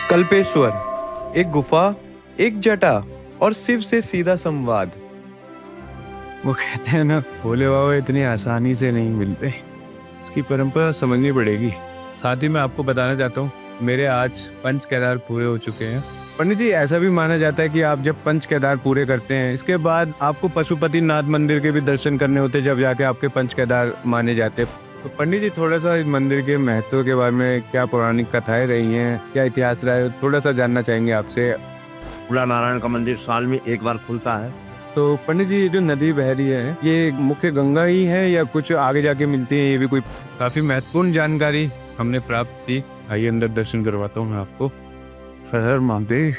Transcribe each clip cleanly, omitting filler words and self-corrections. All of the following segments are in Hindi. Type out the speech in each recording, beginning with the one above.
कल्पेश्वर, एक गुफा, एक जटा और शिव से सीधा संवाद। वो कहते हैं ना, भोले बाबा इतनी आसानी से नहीं मिलते, इसकी परंपरा समझनी पड़ेगी। साथ ही मैं आपको बताना चाहता हूँ, मेरे आज 5 केदार पूरे हो चुके हैं। पंडित जी, ऐसा भी माना जाता है कि आप जब 5 केदार पूरे करते हैं, इसके बाद आपको पशुपतिनाथ मंदिर के भी दर्शन करने होते हैं, जब जाके आपके 5 केदार माने जाते हैं। तो पंडित जी, थोड़ा सा इस मंदिर के महत्व के बारे में, क्या पौराणिक कथाएं रही हैं, क्या इतिहास रहा है, थोड़ा सा जानना चाहेंगे आपसे। उला नारायण का मंदिर साल में एक बार खुलता है। तो पंडित जी, ये जो नदी बह रही है, ये मुख्य गंगा ही है या कुछ आगे जाके मिलती है? ये भी कोई काफी महत्वपूर्ण जानकारी हमने प्राप्त की। आइए अंदर दर्शन करवाता हूँ मैं आपको। हर महादेव।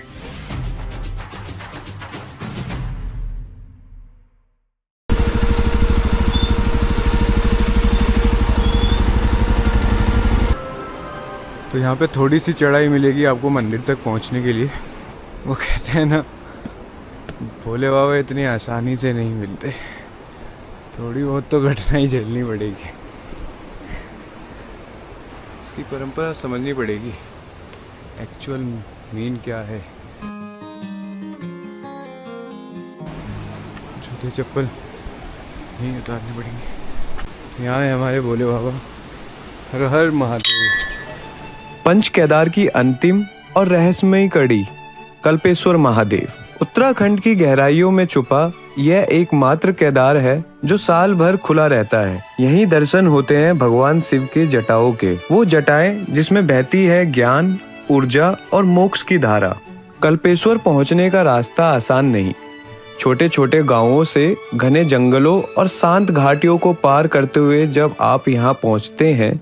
तो यहाँ पे थोड़ी सी चढ़ाई मिलेगी आपको मंदिर तक पहुँचने के लिए। वो कहते हैं ना, भोले बाबा इतनी आसानी से नहीं मिलते, थोड़ी बहुत तो कठिनाई झेलनी पड़ेगी, इसकी परंपरा समझनी पड़ेगी, एक्चुअल मीन क्या है। जूते चप्पल नहीं उतारने पड़ेंगे। यहाँ है हमारे भोले बाबा। हर हर महादेव। पंच केदार की अंतिम और रहस्यमयी कड़ी, कल्पेश्वर महादेव। उत्तराखंड की गहराइयों में छुपा यह एकमात्र केदार है जो साल भर खुला रहता है। यहीं दर्शन होते हैं भगवान शिव के जटाओं के, वो जटाएं जिसमें बहती है ज्ञान, ऊर्जा और मोक्ष की धारा। कल्पेश्वर पहुंचने का रास्ता आसान नहीं। छोटे छोटे गांवों से घने जंगलों और शांत घाटियों को पार करते हुए जब आप यहाँ पहुँचते हैं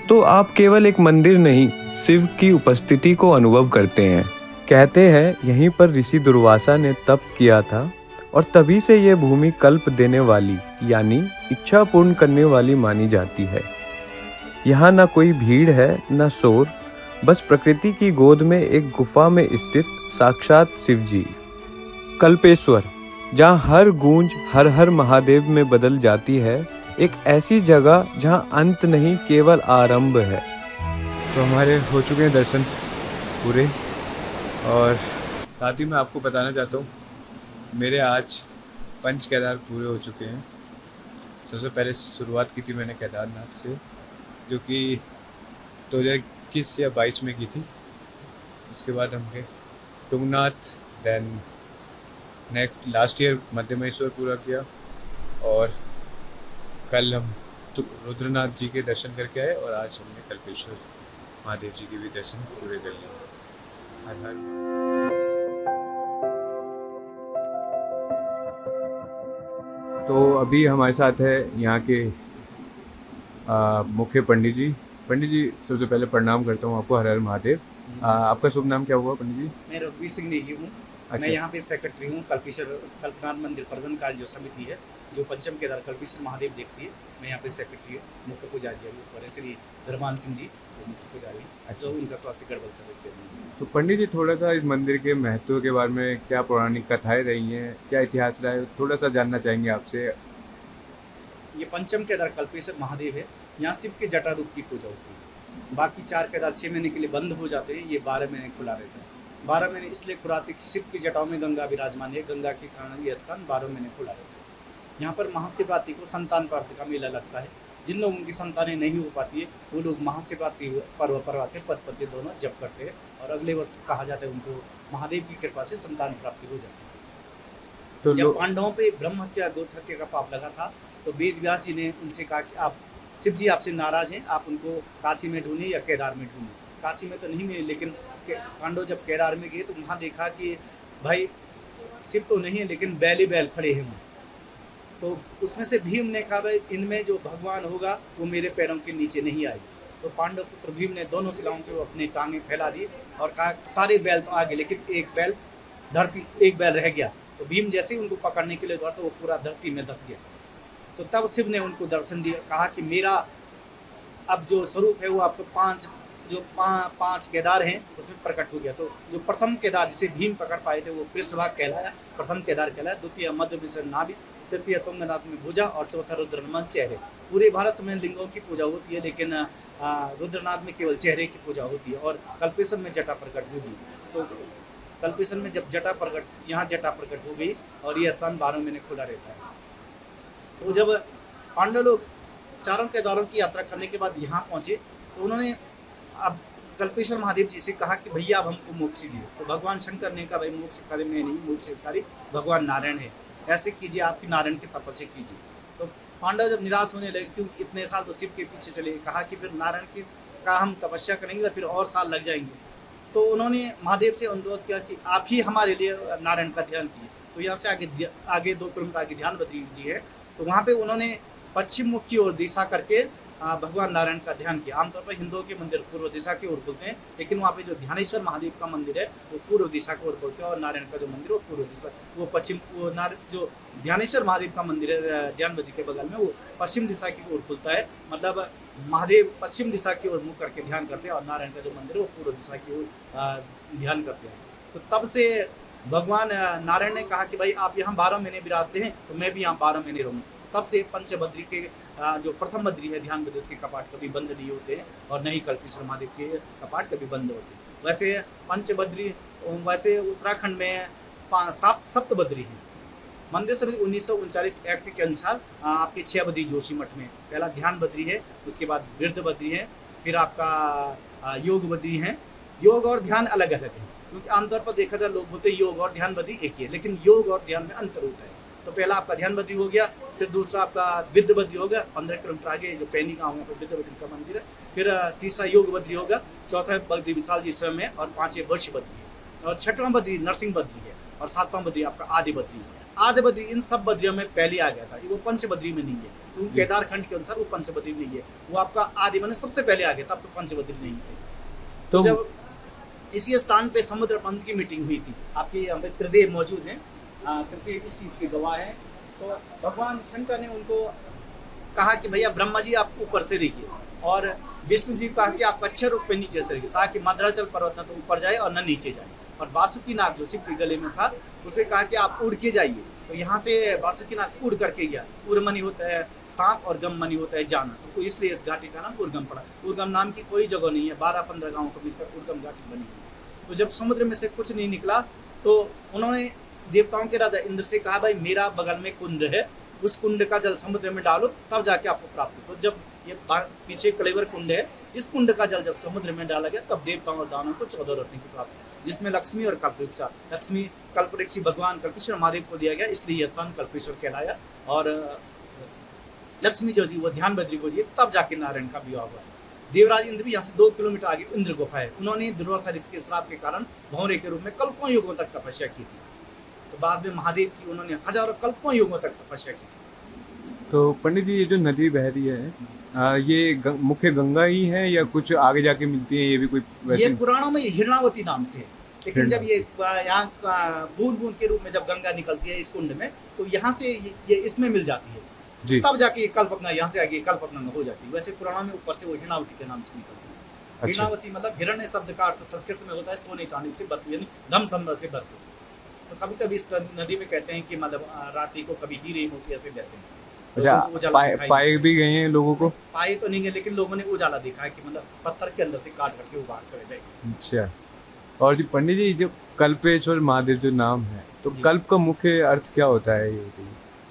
तो आप केवल एक मंदिर नहीं, शिव की उपस्थिति को अनुभव करते हैं। कहते हैं यहीं पर ऋषि दुर्वासा ने तप किया था और तभी से ये भूमि कल्प देने वाली यानी इच्छा पूर्ण करने वाली मानी जाती है। यहाँ ना कोई भीड़ है ना शोर, बस प्रकृति की गोद में एक गुफा में स्थित साक्षात शिव जी। कल्पेश्वर, जहाँ हर गूंज हर हर महादेव में बदल जाती है, एक ऐसी जगह जहाँ अंत नहीं केवल आरंभ है। तो हमारे हो चुके हैं दर्शन पूरे, और साथ ही मैं आपको बताना चाहता हूँ, मेरे आज 5 केदार पूरे हो चुके हैं। सबसे पहले शुरुआत की थी मैंने केदारनाथ से, जो कि 2021 या 22 में की थी। उसके बाद हमने Tungnath, then next last year Madhyamaheshwar पूरा किया, और कल हम रुद्रनाथ जी के दर्शन करके आए, और आज हमने कल्पेश्वर महादेव जी के भी दर्शन पूरे कर लिए। हर हर। तो अभी हमारे साथ है यहाँ के मुख्य पंडित जी। पंडित जी, सबसे पहले प्रणाम करता हूँ आपको। हर हर महादेव। आपका शुभ नाम क्या हुआ पंडित जी? मैं रघुवीर सिंह नेगी हूँ। अच्छा। मैं यहाँ पे सेक्रेटरी हूँ। कल्पनाथ मंदिर प्रबंधन कार्य जो समिति है, जो पंचम केदार कल्पेश्वर महादेव देखती है, मैं यहाँ पे सेक्रेटरी हूँ। मुख्य पुजारी और श्री धर्मान सिंह जी मुख्य पुजारी। अच्छा। तो उनका स्वास्थ्य गड़बड़ चल रही है। तो पंडित जी, थोड़ा सा इस मंदिर के महत्व के बारे में, क्या पौराणिक कथाएं रही हैं, क्या इतिहास रहा है, थोड़ा सा जानना चाहेंगे आपसे। ये पंचम केदार कल्पेश्वर महादेव है। यहाँ शिव के जटा रूप की पूजा होती है। बाकी 4 केदार 6 महीने के लिए बंद हो जाते हैं, ये 12 महीने खुला रहता है। 12 महीने इसलिए खुला रहते कि शिव की जटाओं में गंगा विराजमान है, गंगा के कारण ये स्थान 12 महीने खुला रहता है। यहाँ पर महाशिवरात्रि को संतान प्राप्ति का मेला लगता है। जिन लोगों की संतानें नहीं हो पाती है, वो लोग महाशिवरात्रि पर्व परवाते पद पत्ते दोनों जप करते हैं, और अगले वर्ष कहा जाता है उनको महादेव की कृपा से संतान प्राप्ति हो जाती है। तो जब पांडवों पे ब्रह्म हत्या गौत्र हत्या का पाप लगा था, तो वेद व्यास जी ने उनसे कहा कि आप शिव जी आपसे नाराज हैं, आप उनको काशी में ढूंढे या केदार में ढूंढे। काशी में तो नहीं मिले, लेकिन पांडव जब केदार में गए तो वहाँ देखा कि भाई शिव तो नहीं है, लेकिन बैल ही बैल खड़े हैं वहाँ। तो उसमें से भीम ने कहा, भाई इनमें जो भगवान होगा वो मेरे पैरों के नीचे नहीं आएगी। तो पांडव पुत्र भीम ने दोनों शिलाओं के अपने टांगे फैला दी और कहा सारे बैल तो आ गए, लेकिन एक बैल रह गया। तो भीम जैसे ही उनको पकड़ने के लिए दौड़ा तो वो पूरा धरती में धंस गया। तो तब शिव ने उनको दर्शन दिया, कहा कि मेरा अब जो स्वरूप है वो आपको पांच केदार हैं उसमें प्रकट हो गया। तो जो प्रथम केदार जिसे भीम पकड़ पाए थे वो पृष्ठभाग कहलाया, प्रथम केदार कहलाया। द्वितीय मध्य विषय नाभि, तृतीय तुंगनाथ में भुजा, और चौथा रुद्रनाथ चेहरे। पूरे भारत में लिंगों की पूजा होती है, लेकिन रुद्रनाथ में केवल चेहरे की पूजा होती है और कल्पेश्वर में जटा प्रकट होगी। तो कल्पेश्वर में जब जटा प्रकट यहाँ जटा प्रकट हो गई और ये स्थान 12 महीने खुला रहता है। तो जब पांडव लोग चारों केदारों की यात्रा करने के बाद यहाँ पहुँचे तो उन्होंने अब कल्पेश्वर महादेव जी से कहा कि भैया अब हमको मोक्ष दिए। तो भगवान शंकर ने कहा भाई मोक्षकारी मैं नहीं, मोक्षकारी भगवान नारायण है, ऐसे कीजिए आपकी नारायण की तपस्या कीजिए। तो पांडव जब निराश होने लगे क्योंकि इतने साल तो शिव के पीछे चले, कहा कि फिर नारायण की का हम तपस्या करेंगे तो फिर और साल लग जाएंगे। तो उन्होंने महादेव से अनुरोध किया कि आप ही हमारे लिए नारायण का ध्यान कीजिए। तो यहाँ से आगे 2 किलोमीटर आगे ध्यान बद्री जी है, तो वहाँ पे उन्होंने पश्चिम मुख की ओर दिशा करके भगवान नारायण का ध्यान किया। आमतौर पर हिंदुओं के मंदिर पूर्व दिशा की ओर बोलते हैं, लेकिन वहाँ पे जो ध्यानेश्वर महादेव का मंदिर है वो पूर्व दिशा की ओर बोलते हैं और नारायण का जो मंदिर है वो पूर्व दिशा, वो पश्चिम, वो जो ध्यानेश्वर महादेव का मंदिर है ध्यान बद्री के बगल में वो पश्चिम दिशा की ओर खुलता है। मतलब महादेव पश्चिम दिशा की ओर मुख करके ध्यान करते हैं और नारायण का जो मंदिर है वो पूर्व दिशा की ओर ध्यान करते हैं। तो तब से भगवान नारायण ने कहा कि भाई आप यहाँ 12 महीने विराजते हैं तो मैं भी यहाँ 12 महीने रहूँगा। तब से पंचबद्री के जो प्रथम बद्री है ध्यान बद्री, उसके कपाट कभी बंद नहीं होते हैं और न ही कल्पेश्वर महादेव के कपाट कभी बंद होते हैं। वैसे पंचबद्री, वैसे उत्तराखंड में 7 सप्तबद्री हैं। मंदिर समिति 1939 एक्ट के अनुसार आपके 6 बद्री जोशी मठ में, पहला ध्यान बद्री है, उसके बाद वृद्ध बद्री है, फिर आपका योग बद्री है। योग और ध्यान अलग अलग है क्योंकि आमतौर पर देखा जाए लोग बोलते हैं योग और ध्यान बद्री एक ही है, लेकिन योग और ध्यान में अंतर होता है। तो पहला आपका ध्यान बद्री हो गया, फिर दूसरा आपका विद्ध बद्री हो गया, 15 किलोमीटर आगे जो पैनी गाँव है विद्ध बद्री का मंदिर है। फिर तीसरा योग बद्री होगा, चौथा बद्री विशाल जी स्वयं है और 5वें वर्ष बद्री है और 6वां बद्री नरसिंह बद्री है और 7वां बद्री आपका आदि बद्री है। आदि बद्री इन सब बद्रियों में पहले आ गया था, वो पंचबद्री में नहीं है क्योंकि केदार खंड के अनुसार वो पंचबद्री नहीं है, वो आपका आदि में सबसे पहले आ गया था, अब तो पंचबद्री नहीं है। तो जब इसी स्थान पे समुद्र पंथ की मीटिंग हुई थी, आपके यहाँ पे त्रिदेव मौजूद हैं क्योंकि इस चीज़ के गवाह हैं। तो भगवान शंकर ने उनको कहा कि भैया ब्रह्मा जी आप ऊपर से रहिए और विष्णु जी कहा कि आप कच्छ रूप पे नीचे से रहिए ताकि मद्राचल पर्वत न तो ऊपर जाए और न नीचे जाए। और वासुकी नाग जो शिव के गले में था उसे कहा कि आप उड़ के जाइए। तो यहाँ से वासुकी नाग उड़ करके गया। उर्मनी होता है सांप और गम मनी होता है जाना, तो इसलिए इस घाटी का नाम उर्गम पड़ा। उर्गम नाम की कोई जगह नहीं है, 12-15 गाँव को मिलकर उर्गम घाटी बनी है। तो जब समुद्र में से कुछ नहीं निकला तो उन्होंने देवताओं के राजा इंद्र से कहा भाई मेरा बगल में कुंड है, उस कुंड का जल समुद्र में डालो तब जाके आपको प्राप्त हो। तो जब ये पीछे कलेवर कुंड है, इस कुंड का जल जब समुद्र में डाला गया तब देवताओं और दानवों को 14 रत्न की प्राप्ति, जिसमें लक्ष्मी और कल्पवृक्ष, लक्ष्मी कल्पवृक्ष भगवान कल्पेश्वर महादेव को दिया गया, इसलिए यह स्थान कल्पेश्वर कहलाया। और लक्ष्मी जो जी वो ध्यान बद्री को जी तब जाके नारायण का विवाह हुआ। देवराज इंद्र भी यहाँ से 2 किलोमीटर आगे इंद्र गुफा है, उन्होंने दुर्वासा ऋषि के श्राप के कारण भौरे के रूप में कल्पों युगों तक तपस्या की थी। तो बाद में महादेव की उन्होंने हजारों कल्पों युगों तक तपस्या की थी। तो पंडित जी ये जो नदी बह रही है ये मुख्य गंगा ही है या कुछ आगे जाके मिलती है, ये भी कोई वैसे? ये पुराणों में हिरणावती नाम से है, लेकिन जब ये यहाँ बूंद बूंद के रूप में जब गंगा निकलती है इस कुंड में तो यहाँ से ये इसमें मिल जाती है जी। तब जाके कल्पगंगा यहाँ से आगे कल्पगंगा हो जाती है। वैसे पुराणों में ऊपर से वो हिरणावती के नाम से निकलती है। अच्छा। हिरणावती मतलब हिरण्य शब्द का अर्थ संस्कृत में होता है सोने चांदी से भरपूर, यानी धन संपदा से भरपूर। तो कभी कभी इस नदी में कहते हैं कि मतलब रात्रि को कभी हीरे मोती ऐसे बहते हैं। अच्छा, पाए भी गए हैं लोगों को? पाए तो नहीं है, लेकिन लोगों ने उजाला देखा है कि मतलब पत्थर के अंदर से काट करके वो बाहर चले गए। अच्छा। और जी पंडित जी जो कल्पेश्वर महादेव जो नाम है तो कल्प का मुख्य अर्थ क्या होता है? ये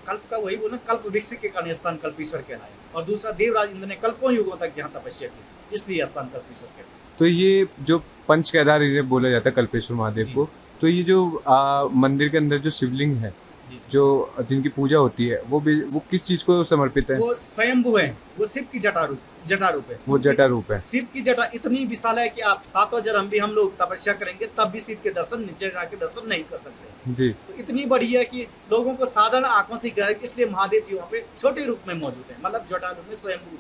कल्प का वही बोला, कल्प वृक्ष के कारण स्थान कल्पेश्वर कहलाया। और दूसरा देवराज इंद्र ने कल्पों युगों तक यहाँ तपस्या की, इसलिए स्थान कल्पेश्वर कहलाया। तो ये जो पंच केदार बोला जाता है कल्पेश्वर महादेव को, तो ये जो मंदिर के अंदर जो शिवलिंग है जो जिनकी पूजा होती है वो किस चीज को समर्पित है? वो स्वयंभू है, वो शिव की जटा रूप है। वो जटा रूप है। शिव की जटा इतनी विशाल है कि आप 7वां जन्म भी हम लोग तपस्या करेंगे तब भी शिव के दर्शन नीचे जाके दर्शन नहीं कर सकते जी। तो इतनी बड़ी है कि लोगों को साधारण आंखों से गए, इसलिए महादेव जी वहाँ पे छोटे रूप में मौजूद है, मतलब जटा रूप में स्वयंभू।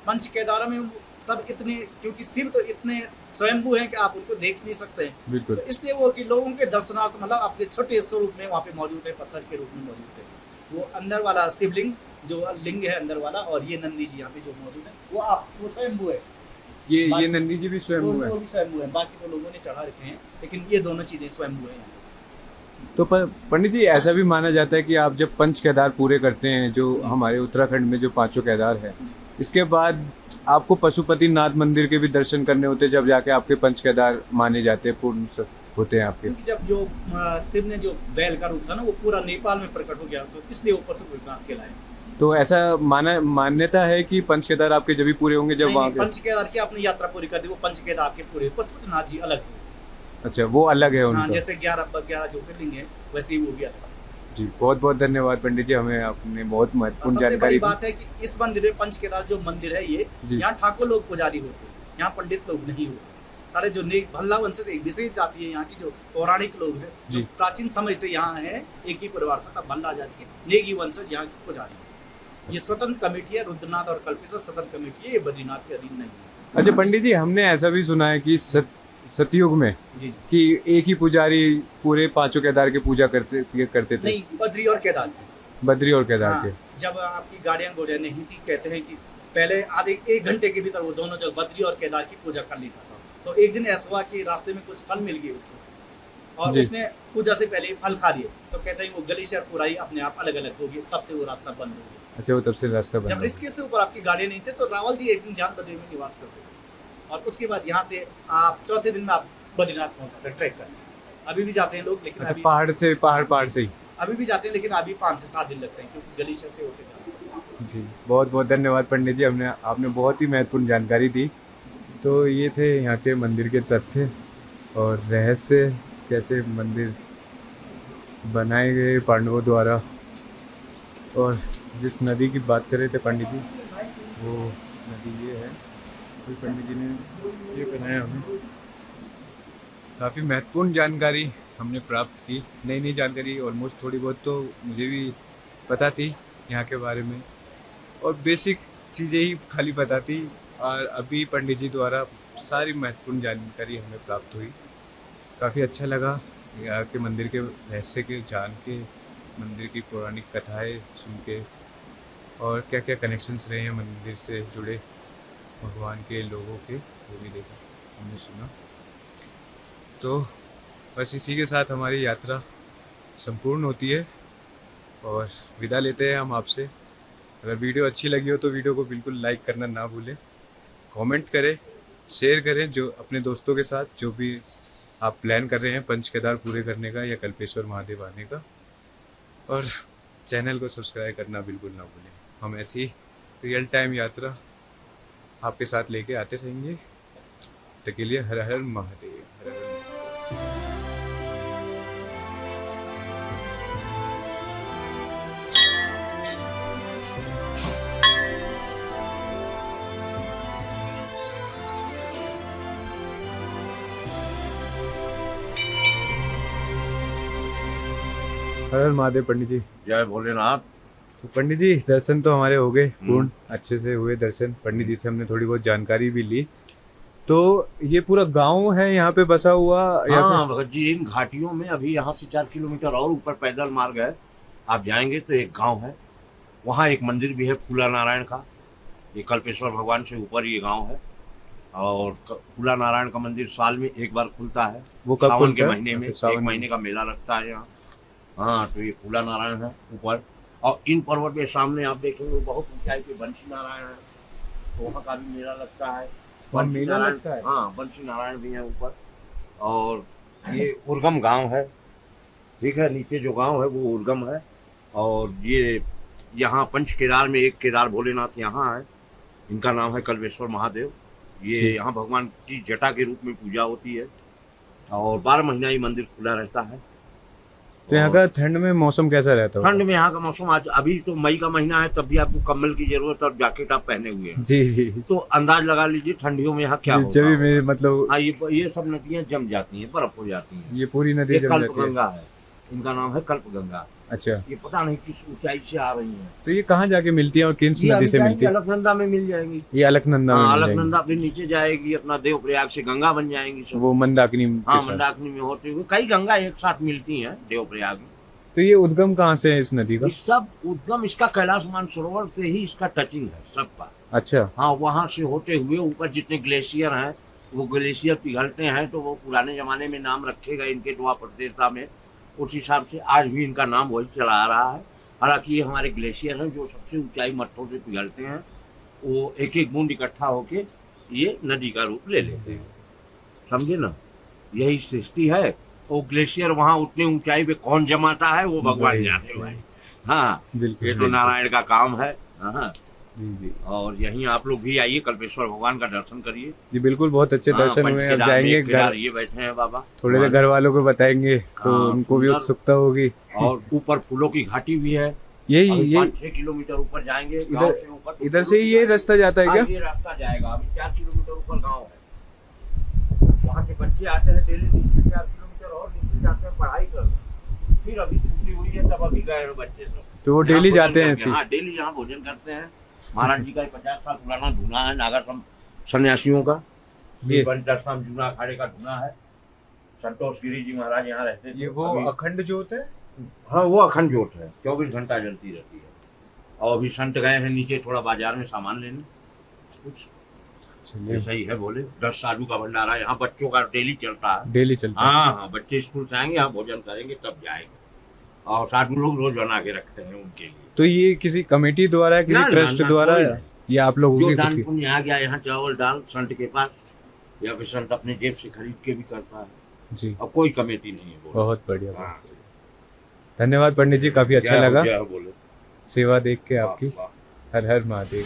पंच केदारों में सब इतने, क्योंकि शिव तो इतने स्वयंभू हैं कि आप उनको देख नहीं सकते हैं। बिल्कुल। तो इसलिए वो कि लोगों के दर्शनार्थ मतलब अपने छोटे स्वरूप में वहाँ पे मौजूद है, पत्थर के रूप में मौजूद है। वो अंदर वाला शिवलिंग जो लिंग है अंदर वाला, और ये नंदी जी यहाँ पे जो मौजूद है वो स्वयंभू है। ये नंदी जी भी स्वयंभू है? वो भी स्वयंभू है, बाकी तो लोगों ने चढ़ा रखे हैं, लेकिन ये दोनों चीजें स्वयंभू है। तो पंडित जी ऐसा भी माना जाता है कि आप जब पंच केदार पूरे करते हैं, जो हमारे उत्तराखंड में जो 5 केदार है, इसके बाद आपको पशुपतिनाथ मंदिर के भी दर्शन करने होते हैं जब जाके आपके पंच केदार माने जाते हैं, पूर्ण होते हैं आपके? क्योंकि जब जो शिव ने जो बैल का रूप था ना वो पूरा नेपाल में प्रकट हो गया, तो इसलिए वो पशुपतिनाथ कहलाए। तो ऐसा मान्यता है कि पंच केदार आपके जब भी पूरे होंगे जब वहाँ के? पंच केदार की आपने यात्रा पूरी कर दी, वो पंच केदार के पूरे, पशुपतिनाथ जी अलग है। अच्छा, वो अलग है हाँ, उनका। जैसे 11 ज्योतिर्लिंग है वैसे ही वो भी अलग है। जी, बहुत बहुत धन्यवाद पंडित जी, हमें आपने बहुत महत्वपूर्ण सबसे जानकारी बड़ी दी। बात है कि इस मंदिर में पंच केदार जो मंदिर है ये, जी। यहाँ ठाकुर लोग पुजारी होते हैं, यहाँ पंडित लोग नहीं होते। सारे जो नेक भल्ला वंश से एक विशेष जाति है यहाँ की, जो पौराणिक लोग हैं, जो जी। प्राचीन समय से यहाँ है, एक ही परिवार था भल्ला जाति के नेगी वंशज यहाँ की पुजारी। ये स्वतंत्र कमेटी है, रुद्रनाथ और कल्पेश्वर स्वतंत्र कमेटी है, ये बद्रीनाथ के अधीन नहीं है। अच्छा पंडित जी, हमने ऐसा भी सुना है कि सतयुग में जी कि एक ही पुजारी पूरे पांचों केदार की पूजा करते थे। नहीं, बद्री और केदार की। बद्री और केदार हाँ, के। जब आपकी गाड़ियां घोड़ियां नहीं थी, कहते हैं कि पहले आधे 1 घंटे के भीतर वो दोनों जगह बद्री और केदार की पूजा कर लेता था। तो एक दिन ऐसा हुआ कि रास्ते में कुछ फल मिल गए उसको, और जी। उसने पूजा से पहले फल खा लिए, तो कहते हैं वो ग्लेशियर पूरा ही अपने आप अलग अलग हो गया, तब से वो रास्ता बंद हो गया। अच्छा, वो तब से रास्ता बंद जब हो गया। ऋषिकेश से ऊपर आपकी गाड़ियां नहीं थे, तो रावल जी एक दिन ध्यान बद्री में निवास करते थे, और उसके बाद यहाँ से आप चौथे दिन में आप बद्रीनाथ पहुंच सकते हैं ट्रैक करने। अभी भी जाते हैं लोग, लेकिन अच्छा, अभी पहाड़ से ही। अभी भी जाते हैं, लेकिन अभी 5 से 7 दिन लगते हैं, क्योंकि ग्लेशियर से होते जाते हैं। जी, बहुत बहुत धन्यवाद पंडित जी, आपने बहुत ही महत्वपूर्ण जानकारी दी। तो ये थे यहाँ के मंदिर के तथ्य और रहस्य, कैसे मंदिर बनाए गए पांडवों द्वारा। और जिस नदी की बात कर रहे थे पंडित जी, वो नदी ये है, तो पंडित जी ने ये बनाया हमें। काफ़ी महत्वपूर्ण जानकारी हमने प्राप्त की, नई नई जानकारी, ऑलमोस्ट थोड़ी बहुत तो मुझे भी पता थी यहाँ के बारे में, और बेसिक चीज़ें ही खाली पता थी, और अभी पंडित जी द्वारा सारी महत्वपूर्ण जानकारी हमें प्राप्त हुई। काफ़ी अच्छा लगा यहाँ के मंदिर के रहस्य के जान के, मंदिर की पौराणिक कथाएं सुन के, और क्या क्या कनेक्शंस रहे हैं मंदिर से जुड़े भगवान के लोगों के, वो भी देखा, हमने सुना। तो बस इसी के साथ हमारी यात्रा संपूर्ण होती है और विदा लेते हैं हम आपसे। अगर वीडियो अच्छी लगी हो तो वीडियो को बिल्कुल लाइक करना ना भूलें, कमेंट करें, शेयर करें जो अपने दोस्तों के साथ, जो भी आप प्लान कर रहे हैं पंच केदार पूरे करने का या कल्पेश्वर महादेव आने का, और चैनल को सब्सक्राइब करना बिल्कुल ना भूलें। हम ऐसी रियल टाइम यात्रा आपके साथ लेके आते रहेंगे। तब तक के लिए हर हर महादेव, हर हर महादेव। हर हर महादेव पंडित जी। जय भोलेनाथ। तो पंडित जी, दर्शन तो हमारे हो गए पूर्ण, अच्छे से हुए दर्शन। पंडित जी से हमने थोड़ी बहुत जानकारी भी ली। तो ये पूरा गांव है यहाँ पे बसा हुआ? हाँ जी, इन घाटियों में अभी यहाँ से 4 किलोमीटर और ऊपर पैदल मार्ग है, आप जाएंगे तो एक गांव है, वहाँ एक मंदिर भी है फूला नारायण का। ये कल्पेश्वर भगवान से ऊपर ये गांव है, और फूला नारायण का मंदिर साल में एक बार खुलता है। वो कब सावन खुलता के है? महीने में अच्छा, सावन 1 महीने का मेला लगता है यहाँ। हाँ, तो ये फूला नारायण है ऊपर, और इन पर्वत के सामने आप देखेंगे बहुत ऊंचाई पे बंशी नारायण है, तो वहाँ का भी मेला लगता है। वहाँ बंशी मेला नारायण, लगता है? हाँ, बंशी नारायण भी है ऊपर। और ये उर्गम गांव है, ठीक है, नीचे जो गांव है वो उर्गम है। और ये यहाँ पंच केदार में एक केदार भोलेनाथ यहाँ है, इनका नाम है कल्पेश्वर महादेव। ये यहाँ भगवान की जटा के रूप में पूजा होती है, और 12 महीना ये मंदिर खुला रहता है। तो यहाँ का ठंड में मौसम कैसा रहता है? ठंड में यहाँ का मौसम, आज अभी तो मई का महीना है, तब भी आपको कम्बल की जरूरत और जैकेट आप पहने हुए हैं, जी जी। तो अंदाज लगा लीजिए ठंडियों में यहाँ क्या होगा। जब भी मेरे मतलब हाँ, ये सब नदियाँ जम जाती हैं, बर्फ हो जाती हैं। ये पूरी नदी ये जम कल्प जाती है? गंगा है, इनका नाम है कल्प गंगा। अच्छा, ये पता नहीं किस ऊंचाई से आ रही है। तो ये कहाँ जाके मिलती है और किस ये नदी से मिलती है? अलकनंदा में मिल जाएंगी। ये अलकनंदा में हाँ, मिल जाएगी। अलकनंदा फिर नीचे जाएगी, अपना देवप्रयाग से गंगा बन जाएंगी सब। वो मंदाकिनी हाँ, के साथ। मंदाकिनी में होते हुए कई गंगा एक साथ मिलती हैं देवप्रयाग में। तो ये उद्गम कहाँ से है इस नदी का? इस सब उद्गम इसका कैलाश मानसरोवर से ही इसका टचिंग है सबका। अच्छा, हाँ, वहाँ से होते हुए ऊपर जितने ग्लेशियर हैं, वो ग्लेशियर पिघलते हैं, तो वो पुराने जमाने में नाम रखेगा इनके द्वापर त्रेता में, उस हिसाब से आज भी इनका नाम वही चला आ रहा है। हालांकि ये हमारे ग्लेशियर हैं जो सबसे ऊंचाई मट्ठों से पिघलते हैं, वो एक एक बूंद इकट्ठा होके ये नदी का रूप ले लेते हैं, समझे ना। यही सृष्टि है। वो ग्लेशियर वहाँ उतनी ऊंचाई पे कौन जमाता है वो भगवान वही, जाने भाई। हाँ, बिल्कुल ये तो बिल्कुल। नारायण का काम है। हाँ, जी जी और यहीं आप लोग भी आइए, कल्पेश्वर भगवान का दर्शन करिए। जी, बिल्कुल, बहुत अच्छे हाँ, दर्शन हुए। अब पंचकेदार में जाएंगे एक केदार घर, ये बैठे हैं बाबा, थोड़े देर घर वालों को बताएंगे तो हाँ, उनको भी सुंदर। उत्सुकता होगी। और ऊपर फूलों की घाटी भी है। यही अभी ये 5-6 किलोमीटर ऊपर जाएंगे गांव से ऊपर तो इधर फूलों से ही की ये घाटी- रास्ता जाता है हाँ, क्या? ये रास्ता जाएगा। अभी 4 किलोमीटर ऊपर गांव है। वहाँ के बच्चे आते हैं डेली नीचे 4 किलोमीटर और नीचे जाते हैं पढ़ाई करने। फिर अभी छुट्टी हुई है तब अभी गए हैं बच्चे सब। तो वो यहाँ डेली भोजन जाते हैं करते ऐसे ही? हाँ, डेली यहाँ भोजन करते हैं। महाराज जी का 50 साल पुराना धुना है नागा सन्यासियों का। ये दशम जूना अखाड़े का धुना है। संतोष गिरी जी महाराज यहाँ रहते थे। ये वो अभी- अखंड ज्योत है? हाँ, वो अखंड ज्योत है, 24 घंटा जलती रहती है। और अभी संत गए हैं नीचे थोड़ा बाजार में सामान लेने, कुछ चलिए, ऐसा ही है। बोले 10 साधु का भंडारा यहाँ बच्चों का डेली चलता है। डेली चलता है। हाँ हाँ, बच्चे स्कूल से आएंगे, यहाँ भोजन करेंगे तब जाएंगे। और साधु लोग रोज बना के रखते हैं उनके लिए। तो ये किसी कमेटी द्वारा, किसी ना, ना, ट्रस्ट ना, द्वारा, कोई नहीं। या आप लोगों जो की दान खुद की? पुण्य आ गया यहाँ चावल दाल संत के पास, या फिर संत अपने जेब से खरीद के भी करता है। जी, और कोई कमेटी नहीं है। बोले बहुत बढ़िया, बहुत हाँ। बढ़िया। धन्यवाद पंडित जी, काफी अच्छा जय हो, लगा जय हो, बोले सेवा देख के वाह, आपकी। वाह। हर हर महादेव।